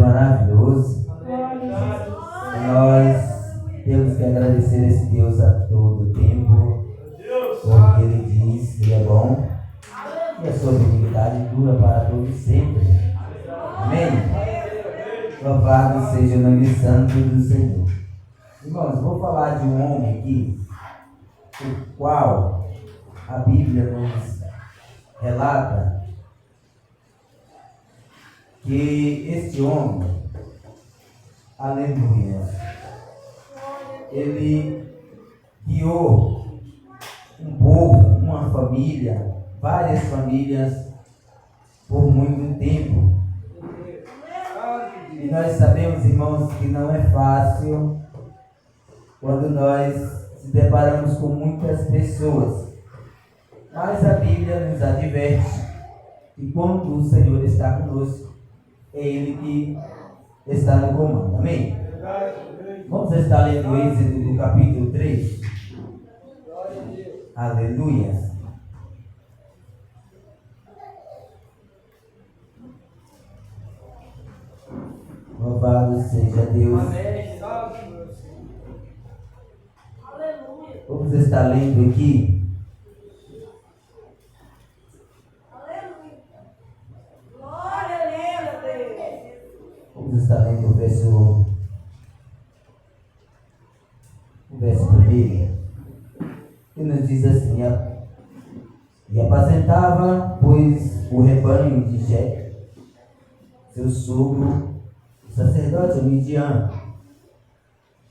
maravilhoso. Nós temos que agradecer esse Deus a todo tempo, porque Ele diz que Ele é bom e a sua benignidade dura para todos sempre. Amém? Louvado seja o nome santo do Senhor. Irmãos, vou falar de um homem aqui, o qual a Bíblia nos relata que este homem, aleluia, ele guiou um povo, uma família, várias famílias por muito tempo. E nós sabemos, irmãos, que não é fácil quando nós se deparamos com muitas pessoas. Mas a Bíblia nos adverte que quando o Senhor está conosco, é Ele que está no comando. Amém? Vamos estar lendo Êxodo do capítulo 3. Aleluia. Louvado seja Deus. Vamos estar lendo aqui. Vamos estar lendo o verso 1, que nos diz assim: e apacentava, pois, o rebanho de Jeté, seu sogro, o sacerdote Midian,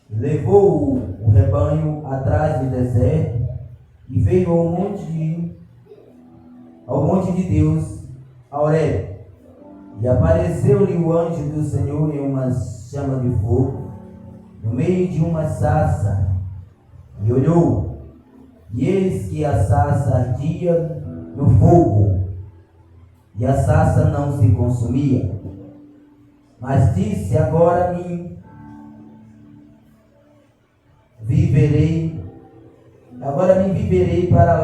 levou o rebanho atrás do deserto e veio ao monte de Deus, a Horebe. E apareceu-lhe o anjo do Senhor em uma chama de fogo, no meio de uma sarça, e olhou, e eis que a sarça ardia no fogo, e a sarça não se consumia. Mas disse: agora me viverei para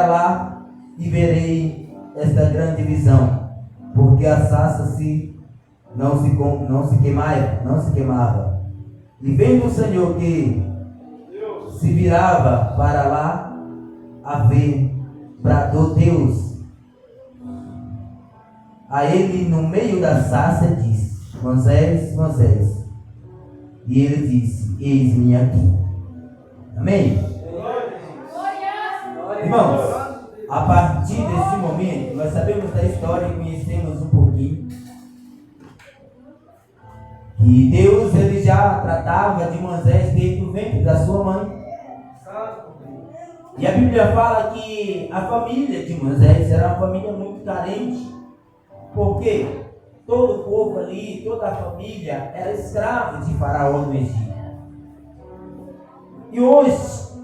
lá e verei esta grande visão, porque a sarça não se queimava. E vendo o Senhor que se virava para lá a ver, bradou Deus a ele no meio da sarça e disse: Moisés, Moisés. E ele disse: eis-me aqui. Amém? Irmãos, a partir desse momento, nós sabemos da história e conhecemos um pouquinho que Deus ele já tratava de Moisés desde o ventre da sua mãe. E a Bíblia fala que a família de Moisés era uma família muito carente, porque todo o povo ali, toda a família era escravo de Faraó no Egito. E hoje,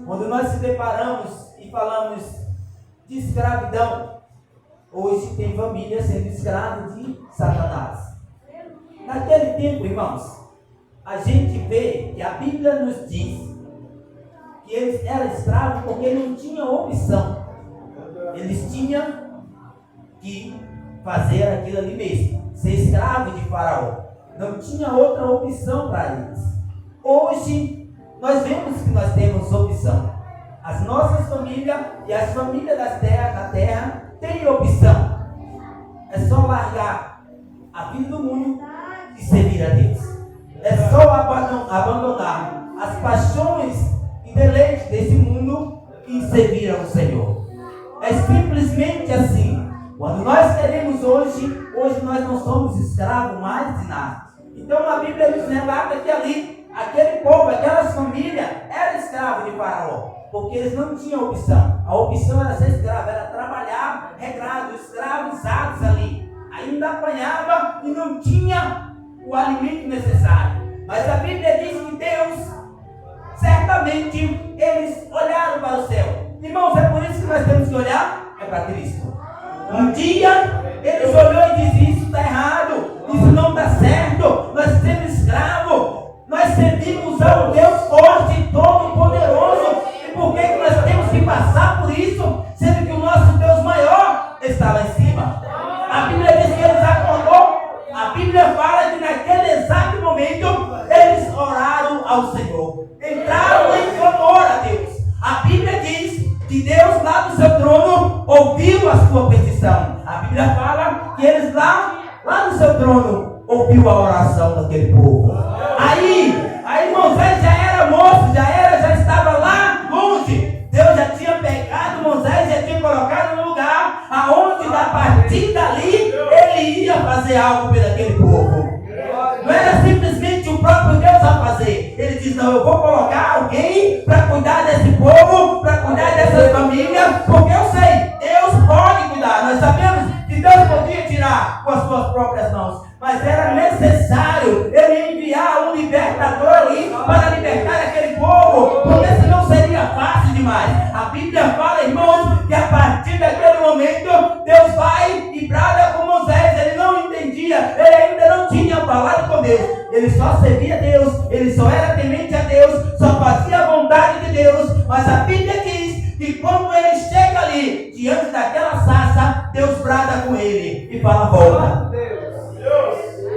quando nós se deparamos e falamos de escravidão, hoje tem família sendo escravo de Satanás. Naquele tempo, irmãos, a gente vê que a Bíblia nos diz que eles eram escravos porque não tinham opção. Eles tinham que fazer aquilo ali mesmo, ser escravo de Faraó. Não tinha outra opção para eles. Hoje, nós vemos que nós temos opção. As nossas famílias e as famílias da terra têm opção. É só largar a vida do mundo e servir a Deus. É só abandonar as paixões e deleites desse mundo e servir ao Senhor. É simplesmente assim. Quando nós queremos hoje nós não somos escravos mais de nada. Então a Bíblia nos relata que ali, aquele povo, aquelas famílias, eram escravos de Faraó, porque eles não tinham opção. A opção era ser escravo, era trabalhar regrado, escravizados ali. Ainda apanhava e não tinha o alimento necessário. Mas a Bíblia diz que Deus, certamente, eles olharam para o céu. Irmãos, é por isso que nós temos que olhar para Cristo. Um dia, eles olharam e disseram: isso está errado, isso não está certo, nós somos escravos, nós servimos ao Deus forte e todo-poderoso. E por que nós temos que passar por isso, sendo que o nosso Deus maior está lá em cima? A Bíblia diz que eles acordou. A Bíblia fala que naquele exato momento eles oraram ao Senhor. Entraram em clamor a Deus. A Bíblia diz que Deus lá do seu trono ouviu a sua petição. A Bíblia fala que eles lá no seu trono ouviu a oração daquele povo. Aí Moisés já era moço, já estava lá longe. Deus já tinha pegado Moisés, já tinha colocado no lugar aonde a partir dali ele ia fazer algo pelo aquele povo. Não era simplesmente o próprio Deus a fazer. Ele diz: não, eu vou colocar alguém para cuidar desse povo, para cuidar dessas famílias, porque eu sei, Deus pode cuidar. Nós sabemos que Deus podia tirar com as suas próprias mãos, mas era necessário ele enviar um libertador ali para libertar aquele povo, porque senão seria fácil demais. A Bíblia fala, irmãos, que a partir daquele momento Deus vai e brada com Moisés. Ele não entendia, ele ainda não tinha falado com Deus, ele só servia a Deus, ele só era temente a Deus, só fazia a vontade de Deus. Mas a Bíblia diz que quando ele chega ali diante daquela sarça, Deus brada com ele e fala: volta.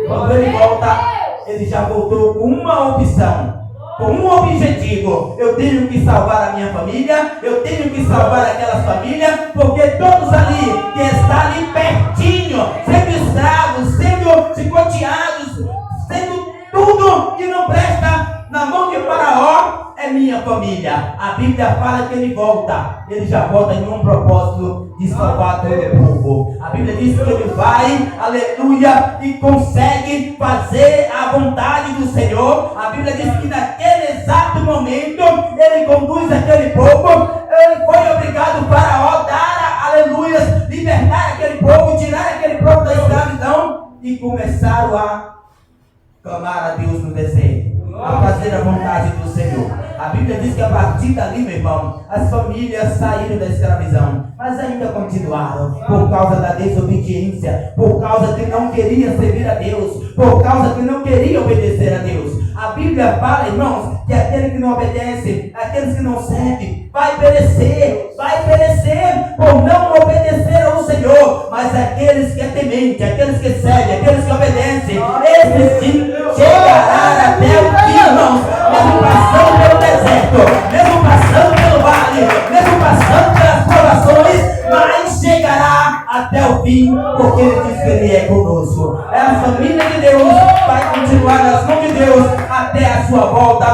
Quando ele volta, ele já voltou com uma opção, com um objetivo: eu tenho que salvar a minha família, eu tenho que salvar aquelas famílias, porque todos ali que estão ali pertinho, sendo escravos, sendo chicoteados, sendo tudo que não presta na mão de Faraó, é minha família. A Bíblia fala que ele volta, ele já volta em um propósito de salvar todo o povo. A Bíblia diz que ele vai, aleluia, e consegue fazer a vontade do Senhor. A Bíblia diz que naquele exato momento ele conduz aquele povo. Ele foi obrigado o Faraó a dar, aleluia, libertar aquele povo, tirar aquele povo da escravidão, e começaram a clamar a Deus no deserto, a fazer a vontade do Senhor. A Bíblia diz que a partir dali, meu irmão, as famílias saíram da escravidão, mas ainda continuaram por causa da desobediência, por causa que não queria servir a Deus, por causa que não queria obedecer a Deus. A Bíblia fala, irmãos, que aquele que não obedece, aqueles que não servem, vai perecer por não obedecer ao Senhor. Mas aqueles que é temente, aqueles que servem, aqueles que obedecem, esses sim chegarão até o fim, irmãos. Mesmo passando pelo deserto, mesmo passando pelo vale, mesmo passando pelas provações, mas chegará até o fim, porque ele diz que ele é conosco. É a família de Deus, vai continuar nas mãos de Deus até a sua volta.